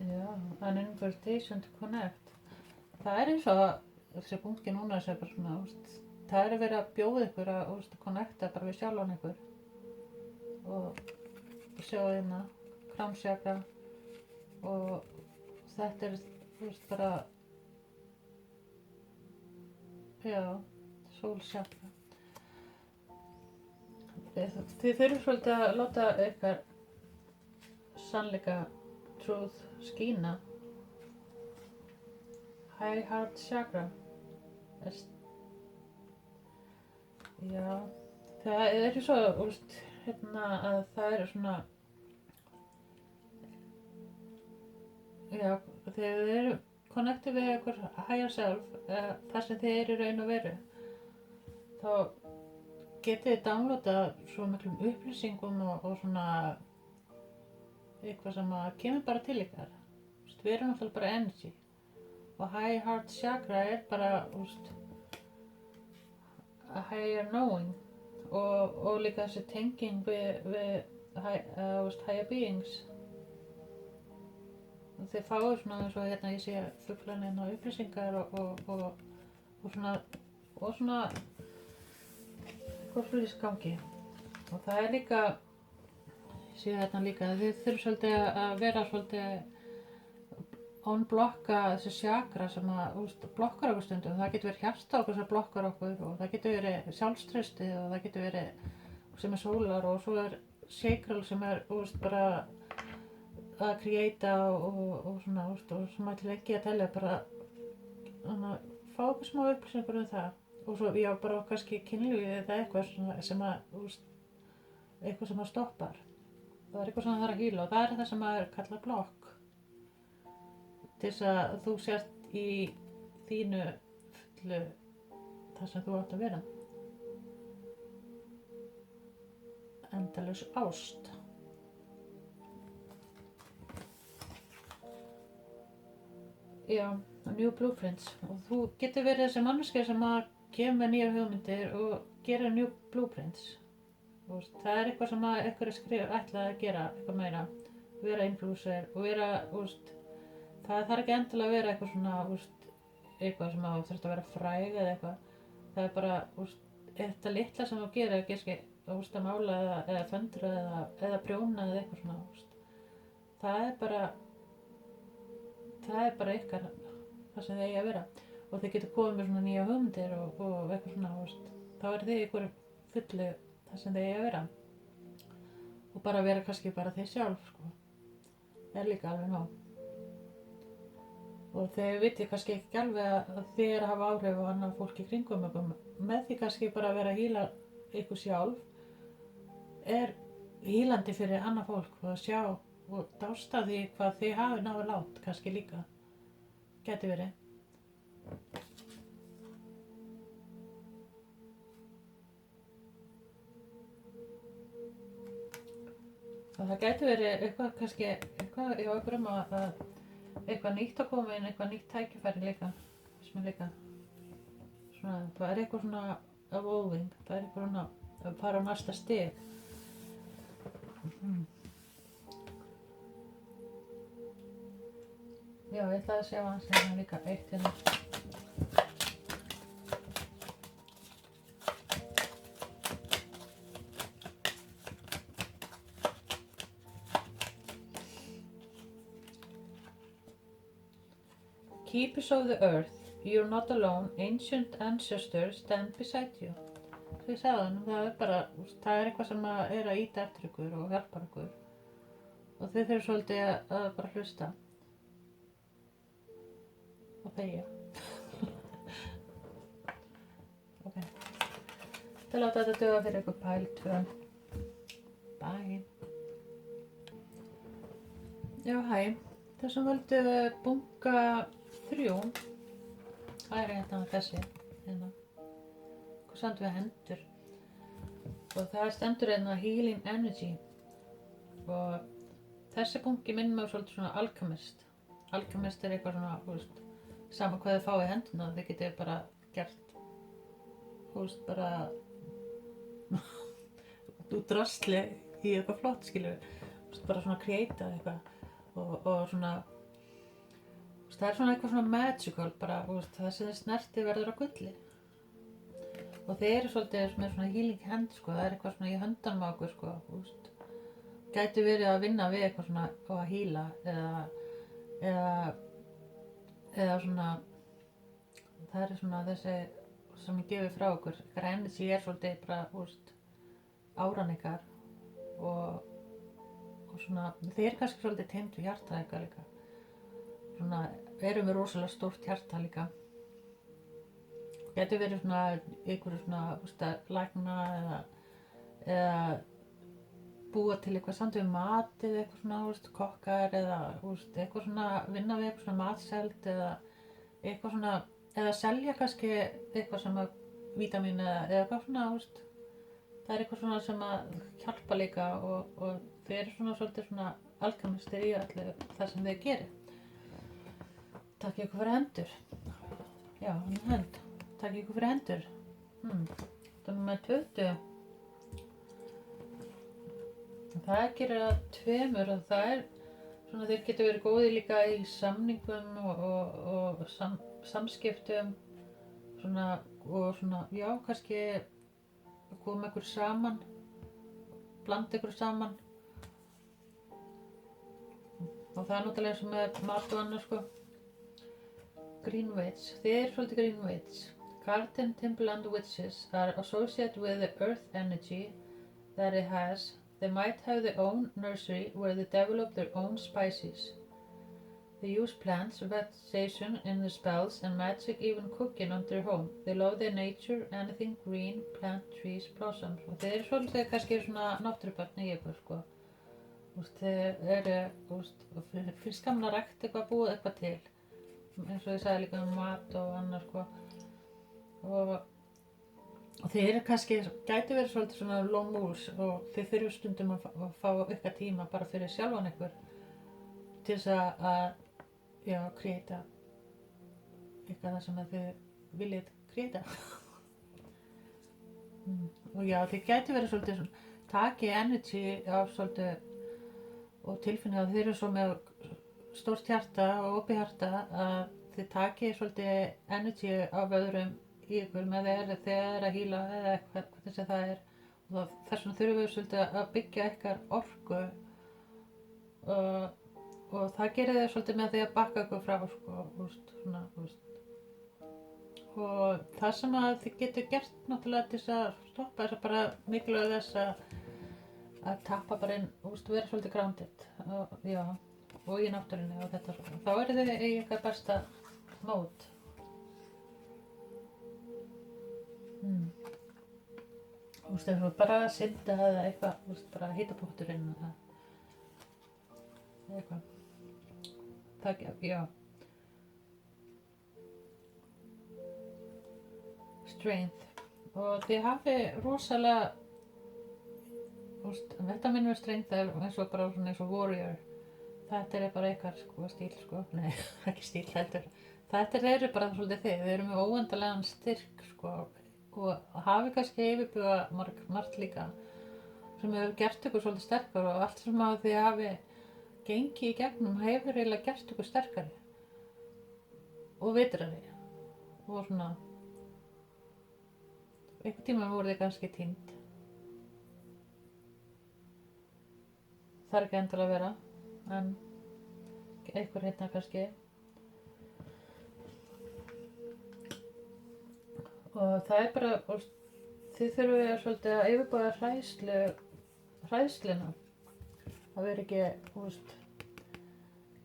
Já, an invitation to connect. Það er eins og þessi punkti núna sem bara svona, það er að vera að bjóða ykkur að connecta bara við sjálfan ykkur. Og sjá kramsjaka og þetta er, bara já, sólsjaka. Þið þurfum svolítið að láta ykkar sannleika truth skína. High heart chakra. Já, það er svo, að það er svona já, þegar þið eru connected við ykkur higher self, þar sem þið eru í raun og veru, þá getið þið downloadað svo miklum upplýsingum og svona eitthvað sem að kemur bara til ykkar. Við erum náttúrulega bara energy og high heart chakra bara a higher knowing og líka þessi tenging við higher beings. Og þið fáið svona eins og hérna ég sé fuglaninn og upplýsingar og svona eitthvað slúðis gangi. Og það er líka, ég sé hérna líka, þið þurfum svolítið að vera svolítið unblokka þessi chakra sem blokkar okkur stundum. Það getur verið hjarta okkur sem blokkar okkur og það getur verið sjálfstraustið og það getur verið sem er sólar og svo er sacral sem er bara að creata og svona og sem ætlir ekki að telja bara fá okkur smá upplýsingur það og svo já bara kannski kynlífið eða eitthvað sem eitthvað sem stoppar. Það er eitthvað sem það þarf að hýla og það er það sem er kallað blokk. Til þess að þú sért í þínu fullu þar sem þú átt að vera. Endalaus ást. Já, New Blueprints. Og þú getur verið þessi manneskja sem að kemur með nýjar hugmyndir og gera New Blueprints. Það er eitthvað sem að ykkur ætla að gera eitthvað meira. Vera influencer og vera, það þarf ekki endilega að vera eitthvað svona, eitthvað sem að þurft að vera fræg eða eitthvað. Það er bara, þetta litla sem þú gerir, kannski, að mála eða föndra eða prjóna eða eitthvað svona, það er bara ykkar, það sem þið eigi að vera. Og þið getur komið með svona nýja hugmyndir og eitthvað svona, þá er þið ykkur fullu það sem þið eigi að vera. Og bara vera kannski bara þið sjálf, er líka alveg nóg. Og þið vitið kannski ekki alveg að þið að hafa áhrif á annað fólk í kringum ykkur. Með því kannski bara að vera að hýla ykkur sjálf er hýlandi fyrir annað fólk og að sjá og dásta því hvað þið hafi náðu látt kannski líka. Gæti verið. Og það gæti verið eitthvað kannski, eitthvað í okkur að eitthvað nýtt að koma inn, eitthvað nýtt tækifæri líka, sem er líka svona, það er eitthvað svona evolving, það er eitthvað svona að fara á næsta stig. Já, ég ætlaði að sjá hans hérna líka eitt hérna. Keepers of the earth, you're not alone, ancient ancestors stand beside you. Svo ég sagði hann, það er bara, það er eitthvað sem er að ýta eftir ykkur og hjálpar ykkur. Og þið þurfum svolítið að bara hlusta. Og þegja. Ok. Það láta þetta duga fyrir ykkur pæl 2. Bye. Já, hæ. Þessum völdu bunga 3, það er hérna þessi, hérna, hvað stendur við hendur og það stendur hérna Healing Energy og þessi bunki minnir mig svolítið svona Alchemist. Alchemist er eitthvað svona, sama hvað þið fáið í hendurna, þið getið bara gert, bara úr drasli í eitthvað flott, skilur, bara svona creata eitthvað og svona. Það er svona eitthvað svona magical bara, það sem þið snerti verður á gulli. Og þið eru svolítið með svona healing hand, það er eitthvað svona í höndunum á okkur, Gæti verið að vinna við eitthvað svona og að heala eða svona, það er svona þessi sem ég gefi frá okkur, ykkar energy er svolítið bara, áran ykkar og svona, þið eru kannski svolítið tengd við hjartað ykkar líka. Svona, erum við rosalega stórt hjarta líka. Gæti verið svona, einhverju svona, lækna eða búa til eitthvað samt við mat eða eitthvað svona, kokkar eða eitthvað svona, vinna við eitthvað svona matseld eða eitthvað svona, eða selja kannski eitthvað sem að vítamín eða eitthvað svona, það er eitthvað svona sem að hjálpa líka og þeir eru svona svolítið svona alkæmistir í allir það sem þeir gerir. Takk ykkur fyrir hendur. Já, hann er hönd. Takk ykkur fyrir hendur. Það er með 20. Það gerir að 2 og það er svona, þeir geta verið góðir líka í samningum og samskiptum svona, og svona, já, kannski koma ykkur saman, blanda ykkur saman og það er náttúrulega eins og með mat og annað, sko. Green Witch, þið eru svolítið Green Witch. Garden Timberland Witches are associated with the earth energy that it has. They might have their own nursery where they develop their own spices. They use plants, vegetation in their spells and magic, even cooking on their home. They love their nature, anything green, plant, trees, blossoms. Og þeir eru svolítið kannski svona náttúrubörn í ykkur, sko. Þeir eru, finnst gaman að rækta eitthvað, búið eitthvað til. Eins og ég sagði líka mat og annað, sko. Og þeir eru kannski, gæti verið svolítið svona lone wolves og þeir þurfu stundum að fá ykkar tíma bara fyrir sjálfan ykkur til þess að kreita eitthvað það sem þið viljið kreita. Og já, þeir gæti verið svolítið svona, taki energy af svolítið og tilfinninga að þeir eru svo með stórt hjarta og opið hjarta að þið taki svolítið energy af öðrum í ykkur með þeir að hýla eða eitthvað hvernig sem það er. Og þess vegna þurfum við svolítið að byggja ykkar orku og það gerir þið svolítið með því að bakka ykkur frá, sko, svona. Og það sem að þið getur gert náttúrulega til þess að stoppa þess að bara mikilvæg þess að tappa bara inn, vera svolítið grounded og í náttúrunni og þetta svona. Þá eru þið í ykkar besta mót. Þegar þú bara að synda eða eitthvað, bara hita potturinn eða eitthvað. Það, já. Strength. Og þið hafi rosalega, þetta minnum við strength er eins og bara svona eins og warrior. Þetta er bara eitthvað, sko, stíl, sko. Nei, ekki stíl heldur. Þetta eru bara svolítið þið eru með óendanlegan styrk, sko. Og hafi kannski yfirbuga margt líka sem hefur gert ykkur svolítið sterkar og allt sem að þið hafi gengið í gegnum hefur eiginlega gert ykkur sterkari og vitrari og svona einhvern tíma voru þið kannski týnd. Það er ekki endilega að vera en einhver hérna kannski. Og það er bara, þið þurfum svolítið að yfirbuga hræðsluna. Það verður ekki,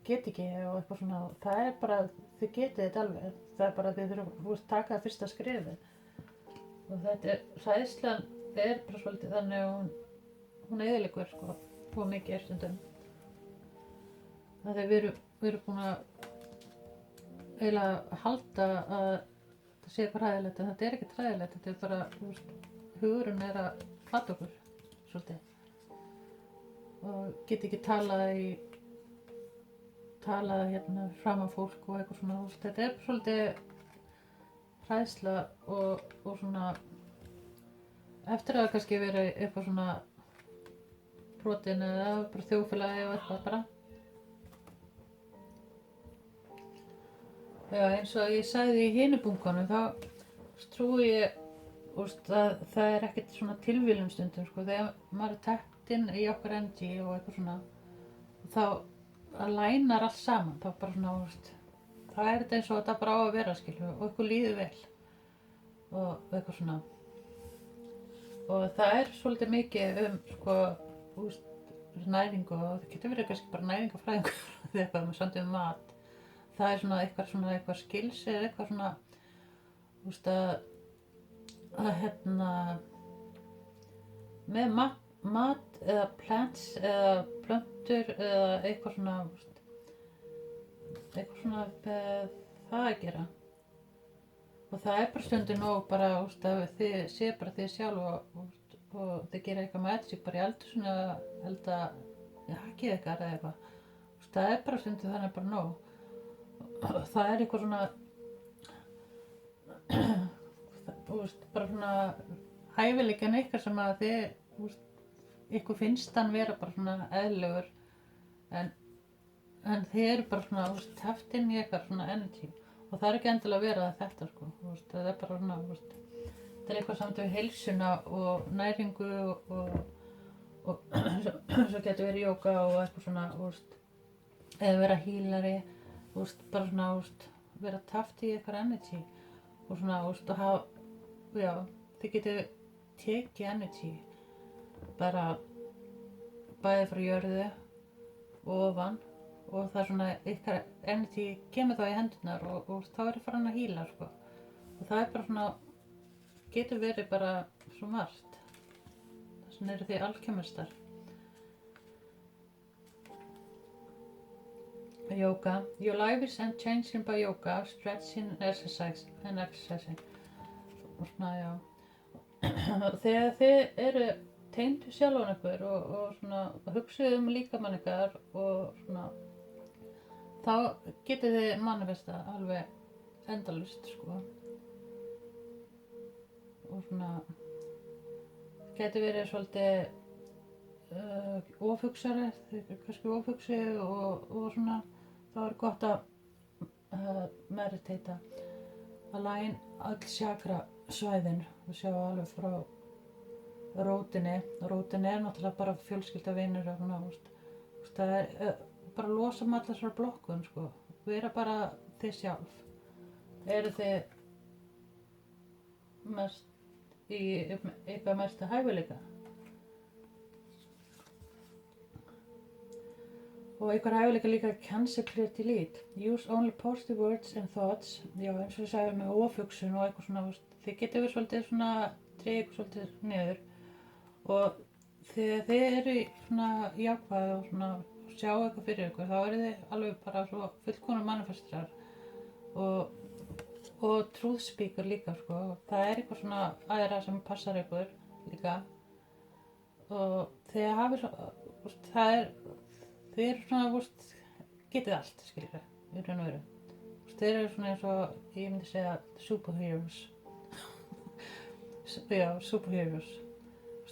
get ekki og eitthvað svona. Það er bara, þið getið þetta alveg. Það er bara þið þurfum að taka það fyrsta skrefið. Og þetta hræðslan er bara svolítið þannig að hún eyðileggur, sko, og mikið stundum. Það við erum búin að eiginlega halda að það sé eitthvað hræðilegt, en þetta er ekki hræðilegt, þetta er bara, hugurinn er að plata okkur, svolítið. Og get ekki talað hérna fram af fólk og eitthvað svona, þetta er svolítið hræðsla og svona, eftir að það kannski verið eitthvað svona brotin eða bara þjóðfélagi og eitthvað bara. Já, eins og ég sagði í hinu bunkanum, þá trúi ég að það er ekkert svona tilviljun stundum, sko, þegar maður er takt inn í okkar energy og eitthvað svona, þá lænar allt saman, þá bara svona, það er þetta eins og þetta bara á að vera, skilju, og eitthvað líður vel og eitthvað svona. Og það er svolítið mikið sko, næringu og það getur verið kannski bara næringafræðingur þegar eitthvað með svolítið mat. Það er svona eitthvað skills eða eitthvað svona, að hérna, með mat eða plants eða plöntur eða eitthvað svona með það að gera. Og það bara stundum nóg bara að þið sé bara þið sjálf og þið gera eitthvað með sig bara í eldhúsinu eða elda hakkið ykkar eða eitthvað. Það bara stundum þannig bara nóg. Það eitthvað svona bara svona hæfileikan ykkar sem að þið ykkur finnst hann vera bara svona eðlilegur en þið eru bara svona teft inn í ykkar svona energy og það ekki endilega að vera þetta sko, það bara svona það eitthvað samt við heilsuna og næringu og svo getur verið jóga og eitthvað svona eða vera hílari bara svona vera teft í ykkar energy og svona og hafa þið getur tekið energy bara bæði frá jörðu og ofan og það svona ykkar energy kemur þá í hendurnar og þá farin að híla sko og það bara svona getur verið bara svo margt þess vegna eru þið alkemistar. Yoga. Your life is changing by yoga, stretching and exercising og svona þegar þið eru tengdu sjálfan ykkur og svona hugsuðu líkamann ykkar og svona þá getið þið manifesta alveg endalaust sko og svona getur verið svolítið ofhugsari, þið kannski ofhugsi og svona þá gott að meditata align all chakra svæðin og sjá alveg frá rótinni náttúrulega bara fjölskylda vinir og svona það bara losa allar þessar blokkun sko vera bara þið sjálf eru þið mest í eitthvað mesta hæfileika og einhver hæfileika líka cancel clear delete use only positive words and thoughts eins og ég sagði með ofhugsun og eitthvað svona þið getur verið svolítið svona dreigja ykkur svolítið niður og þegar þið eru svona jákvæð og svona sjá eitthvað fyrir ykkur þá eru þið alveg bara svo fullkomnir manifestrar og truth speaker líka sko það eitthvað svona aðra sem passar ykkur líka og þegar hafið svo það þið eru svona getið allt skilur í raun og veru þið eru svona eins og ég myndi segja superheroes superheroes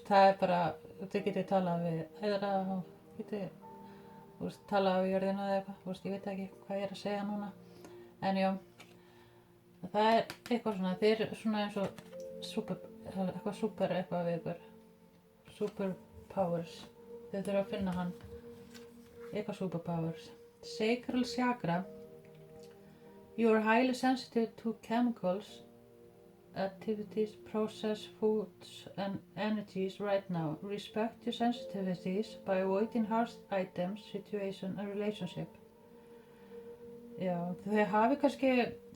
það bara þið getið talað við eðra getið talað við jörðina eða eitthvað ég veit ekki hvað ég að segja núna en já það eitthvað svona þið eru svona eins og eitthvað við ykkur superpowers þið þurfa að finna hann eitthvað superpowers. Sacral chakra. You are highly sensitive to chemicals, activities, process, foods and energies right now. Respect your sensitivities by avoiding harsh items, situation and relationship. Já, þið hafi kannski,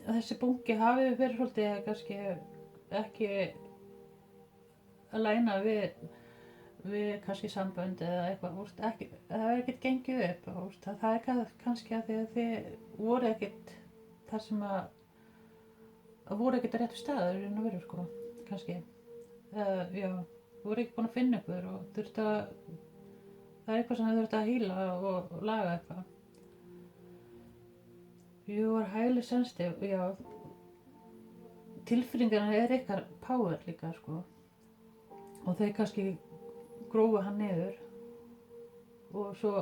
þessi bunki hafi verið svolítið kannski ekki að læna við kannski sambönd eða eitthvað, ekki, það ekkert gengið upp, það kannski að því að þið voru ekkert þar sem að voru ekkert að réttu staður í raun og veru sko, kannski, voru ekki búin að finna ykkur og þurfti að, það eitthvað sem þið þurfti að hýla og laga eitthvað. You are highly sensitive, tilfinningarna ykkar power líka sko og þau kannski grófa hann niður og svo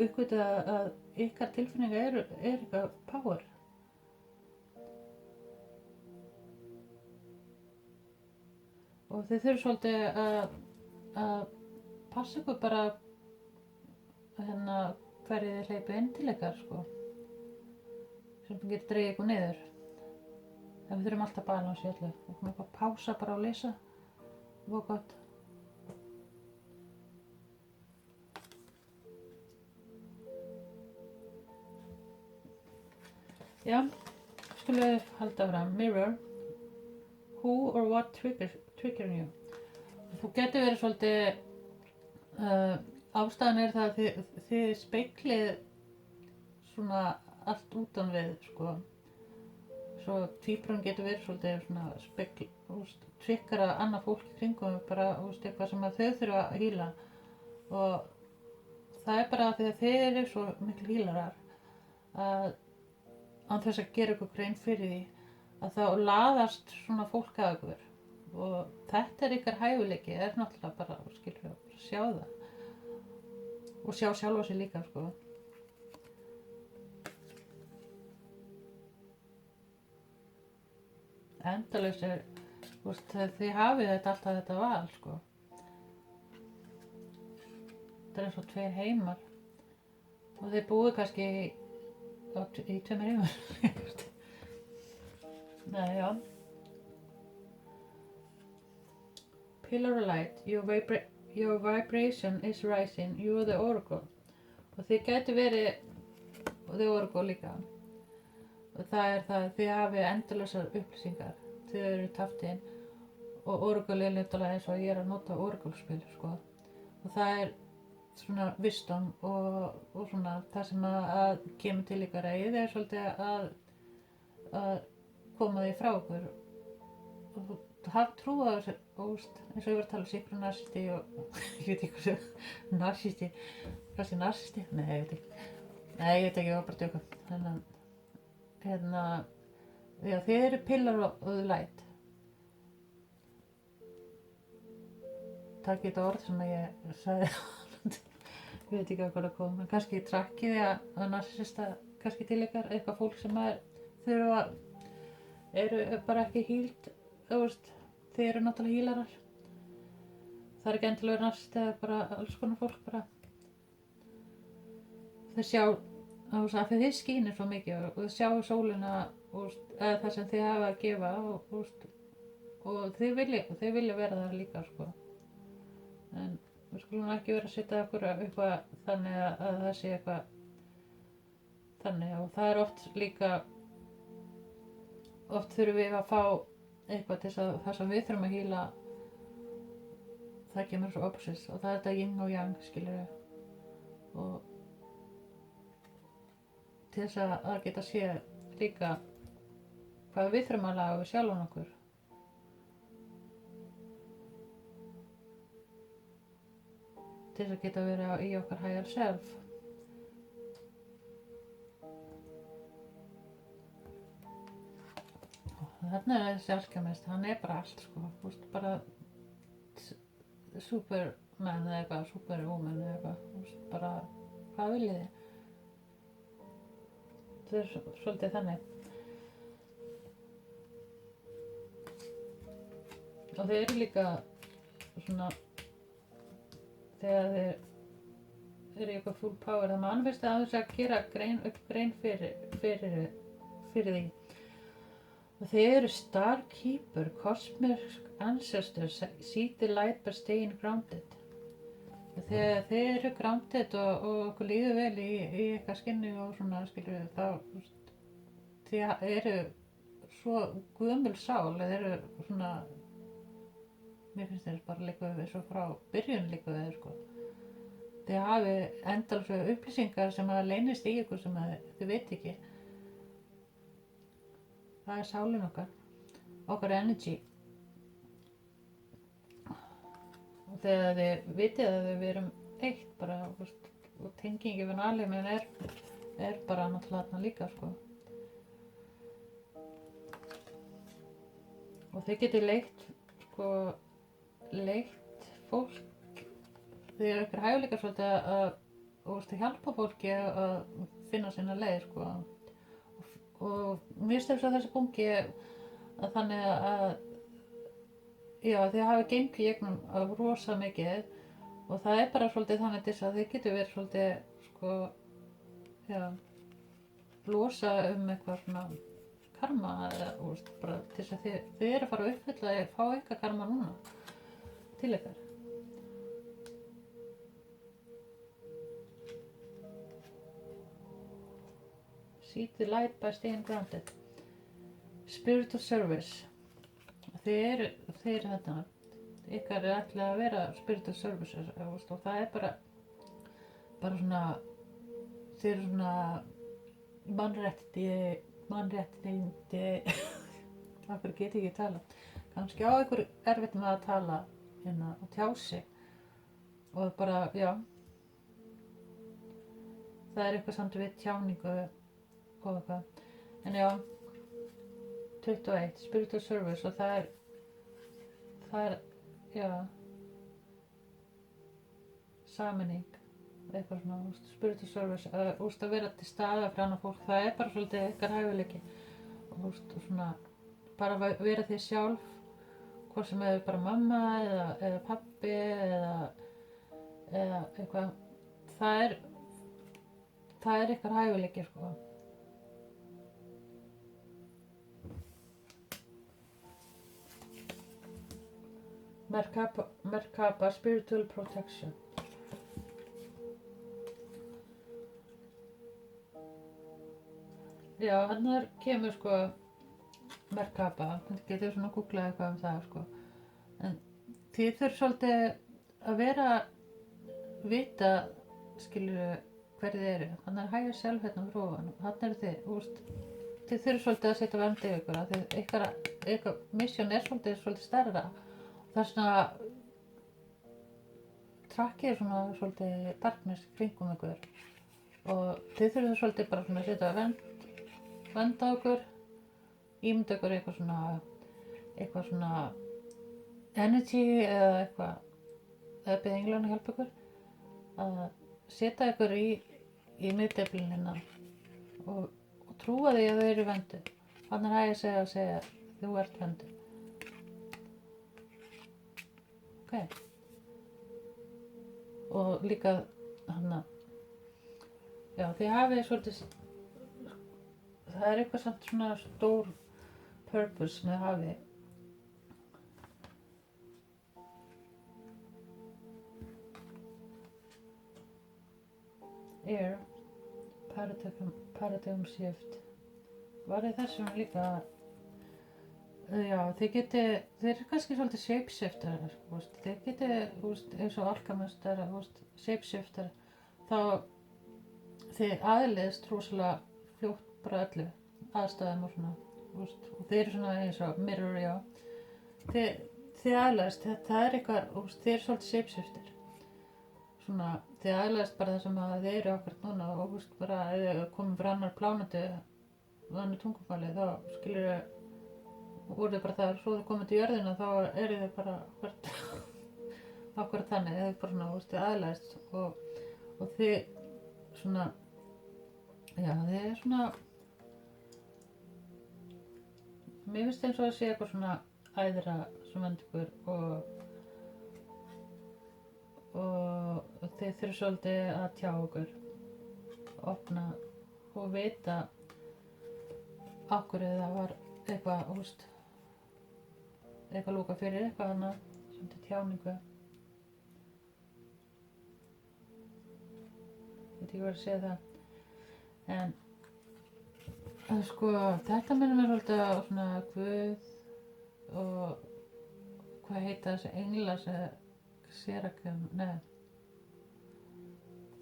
uppgötu að ykkar tilfinninga er eitthvað power og þið þurfum svolítið að passa ykkur bara hverju þið hleypið inn til ykkar sko sem getur dreigið ykkur niður en við þurfum alltaf balans í öllu og maður bara pása bara og lesa og gott. Já, skulum við halda fram. Mirror. Who or what triggering you? Þú getur verið svolítið Ástæðan það að þið speglið svona allt utan við, sko. Svo tvíburum getur verið svolítið svona trikkara annað fólk í kringum bara, eitthvað sem að þau þurfa að hýla. Og það bara því að þið eru svo miklu hýlarar að án þess að gera ykkur grein fyrir því að þá laðast svona fólk að ykkur. Og þetta ykkar hæfileiki, náttúrulega bara, skilur við, sjá það. Og sjá sjálfa sig líka, sko. Endalaust þið hafið alltaf þetta val, sko. Þetta svo 2 heimar og þið búið kannski í 2 heimar. Nei, já. Pillar of light, your vibration is rising, you are the oracle. Og þið gætu verið the oracle líka. Og það það að þið hafið endalausar upplýsingar. Þið eru taftinn og oracle náttúrulega eins og ég að nota oracle-spil, sko. Og það svona wisdom og svona það sem að kemur til ykkar að þið svolítið að koma því frá ykkur. Og hafa trú á þessu, eins og ég var að tala um synchronicity og ég veit ekki hvað narcissisti, kannski narcissisti? Nei, ég veit ekki. Nei, ég veit ekki, ég var bara að djóka. Já, þið eru pillar of the light. Takk þetta orð sem ég sagði. Ég veit ekki hvað það kom, en kannski trakkið að narsista kannski til ykkar, eitthvað fólk sem eru bara ekki hýld, þið eru náttúrulega hýlarar. Það ekki endilega verið narsista, bara alls konar fólk bara. Þau sjá að þið skínir svo mikið og þið sjáu sólina eða það sem þið hafa að gefa og þið vilja vera það líka, sko. En við skulum ekki vera að setja okkur eitthvað þannig að það sé eitthvað þannig, og það oft líka þurfum við að fá eitthvað til að það sem við þurfum að hýla það kemur svo opposites og það þetta yin og yang, skilur við, og til þess að geta séð líka hvað við þurfum að laga við sjálfan okkur. Til þess að geta verið í okkar higher self. Þarna þessi alkemist, hann bara allt, sko, bara superman eða eitthvað, superwoman eða eitthvað, bara hvað viljið þið? Það svolítið þannig. Og þið eru líka svona, þegar þið eru í eitthvað full power, það manifesta að þess að gera grein fyrir því. Og þið eru star keeper, cosmic ancestors, see the light by staying grounded. Þegar þið eru grounded og okkur líður vel í eitthvað skinni og svona, skilur við, þá þið eru svo gömul sál, þið eru svona, mér finnst þess bara líka við svo frá byrjun líka við, sko. Þið hafi endalausar upplýsingar sem að leynist í ykkur sem að þið veit ekki. Það sálin okkar energy. Og þegar þið vitið að við erum eitt bara, og tengingi við alheiminn bara náttúrulega þarna líka, sko. Og þið getið leitt fólk, þið eru ykkur hæfileikar svolítið að hjálpa fólki að finna sína leið, sko. Og mér finnst þess að þessi bunki að þannig að já, þið hafi gengið gegnum rosa mikið og það bara svolítið þannig til þess að þið getur verið svolítið, sko, já, losa eitthvað svona karma eða, bara til þess að þið eru að fara að uppfylla að fá eitthvað karma núna til ykkar. See the light by staying grounded. Spiritual service. Þið eru þarna. ykkar ætlið að vera spiritual services og það er bara svona þeir eru svona mannréttindi af hverju get ég ekki tala kannski á einhver erfitt með að tala og tjá sig og bara, já það er eitthvað samt við tjáningu og eitthvað en já 21, spiritual service og það er já sameining eitthvað svona spiritual service að vera til staða fyrir annað fólk það er bara svolítið ykkar hæfileiki og svona bara vera því sjálf hvort sem er bara mamma eða pabbi eða eitthvað það er ykkar hæfileiki sko Merkaba spiritual protection já, hann kemur sko Merkaba, þetta getur svona googlað eitthvað það sko en þið þurfum svolítið að vita skilur hverju þið eru hann higher self hérna fyrir ofan hann þið þurfum svolítið að setja vernd yfir ykkur ykkar mission svolítið stærra það er svona trakkið svona svolítið darkness kringum ykkur og þið þurfum svolítið bara svona að setja vernd á ykkur ímynda ykkur eitthvað svona energy eða eitthvað eða byrja englarna að hjálpa ykkur að setja ykkur í miðdeflinina og trúa því að þau eru vernduð hann hægir sig að segja þú ert vernduð ok og líka já þið hafið svolítið það er eitthvað samt svona stór purpose sem þið hafið Air paradigm shift var þessum líka já þeir eru kannski svolítið shapeshifter þeir geti eins og alchemist shapeshifter þá þið aðleiðist rosalega fljótt bara öllu aðstæðum og svona og þeir eru svona eins og mirror já þið aðleiðist það er eitthvað þeir eru svolítið shapeshifter svona þið aðleiðist bara það sem að þið eru akkurat núna og bara ef þið komum frá annar plánetu þannig tungumálið þá skilur þið voruð bara það svo þið komið til jörðina þá eru þið bara akkurat þannig þið bara svona þið aðleiðist og þið svona já þið er svona mér finnst eins og að sé eitthvað svona æðra sem vend ykkur og þið þurfum svolítið að tjá okkur opna og vita af hverju það var eitthvað eitthvað lúka fyrir eitthvað annað svolítið tjáningu ég veit ekki hvað að segja það en sko þetta minnir mér svolítið á svona Guð og hvað heita þessi englar Serakim,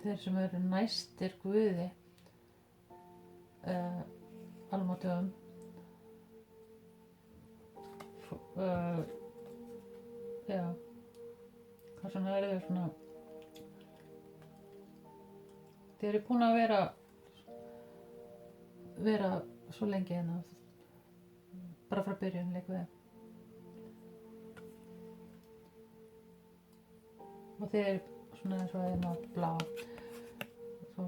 þeir sem eru næstir Guði almátugum já það svona eru þau svona þeir eru búin að vera svo lengi hérna bara frá byrjun líka við og þeir eru svona eins og þeim að blá svo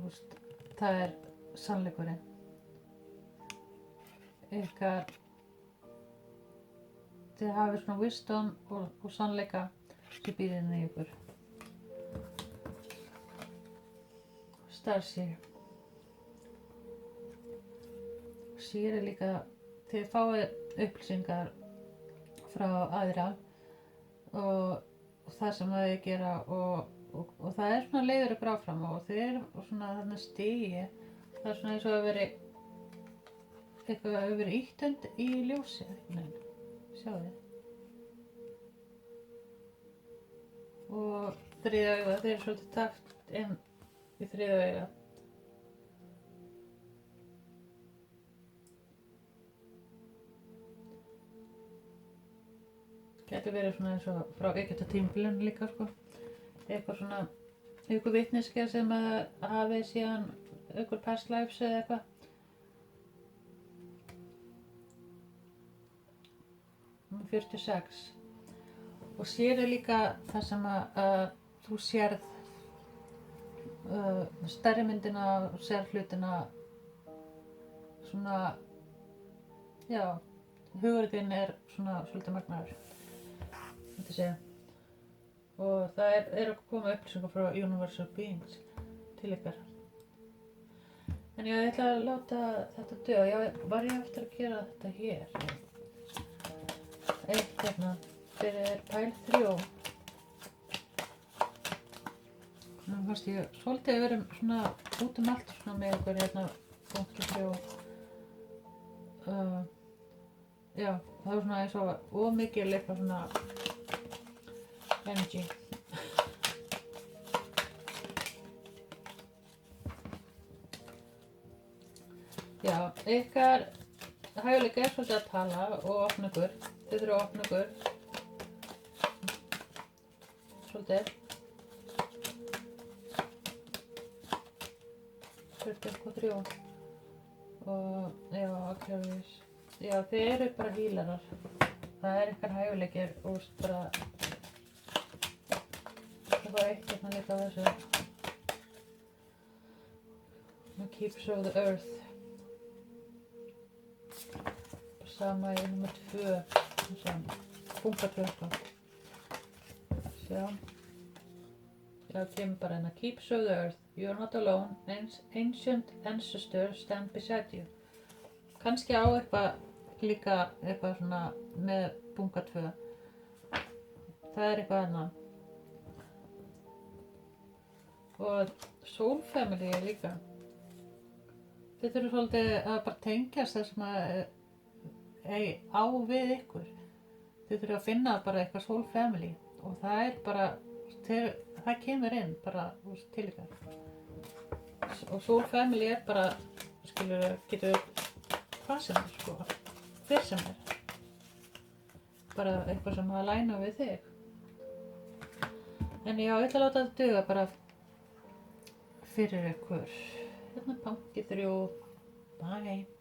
það er sannleikurinn ykkar þið hafið svona wisdom og sannleika sem býr inn í ykkur Starseer Seer er líka þið fáið upplýsingar frá aðra og það sem þau gera og það er svona leiður ykkur áfram og þið eru svona þarna stigi það er svona eins og að veri eitthvað að hafa verið ýtt í ljósi sjáu þið og þriðja auga, þeir eru svolítið takt inn í þriðja auga. Gæti verið svona eins og frá Egyptatímabilinu líka sko. Eitthvað svona, einhver vitneskja sem hafi síðan einhver past lives eða eitthvað. Númer 46. Og sér líka það sem að þú sérð stærri myndina og sérð hlutina svona, já, hugurinn þinn svona svolítið magnaður, myndi segja. Og það er að koma upplýsingar frá Universal Beings til ykkar. En ég ætla að láta þetta duga. Var ég eftir að gera þetta hér? Eitt hérna fyrir pæl 3. Nú fannst ég svolítið að vera svona út allt svona með ykkur hérna punkti 3. Já, það var svona eins og mikil eitthvað svona energy. Já, ykkar hæfileika svolítið að tala og opna ykkur. Þið þurfum að opna ykkur. Svolítið. 43. Og já, Aquarius. Já, þið eru bara healarar. Það ykkar hæfileikir og bara það var eitt hérna líka á þessu. Keeps of the earth. Sama í nummer 2. Bunga 2 sko. Sjá. Já, kemur bara hérna. Keeps of the earth. You're not alone. Ancient ancestors stand beside you. Kannski á eitthvað líka eitthvað svona með bunga 2. Það eitthvað annað. Og Soul Family líka. Þið þurfum svolítið að bara tengjast það sem á við ykkur. Þið þurfum að finna bara eitthvað Soul Family og það bara, það kemur inn bara til ykkar. Og Soul Family bara, skilur, getur hvað sem sko, hver sem bara eitthvað sem að læna við þig. En já, ég ætla að láta þetta duga bara fyrir ykkur. Hérna punkti 3. Bye.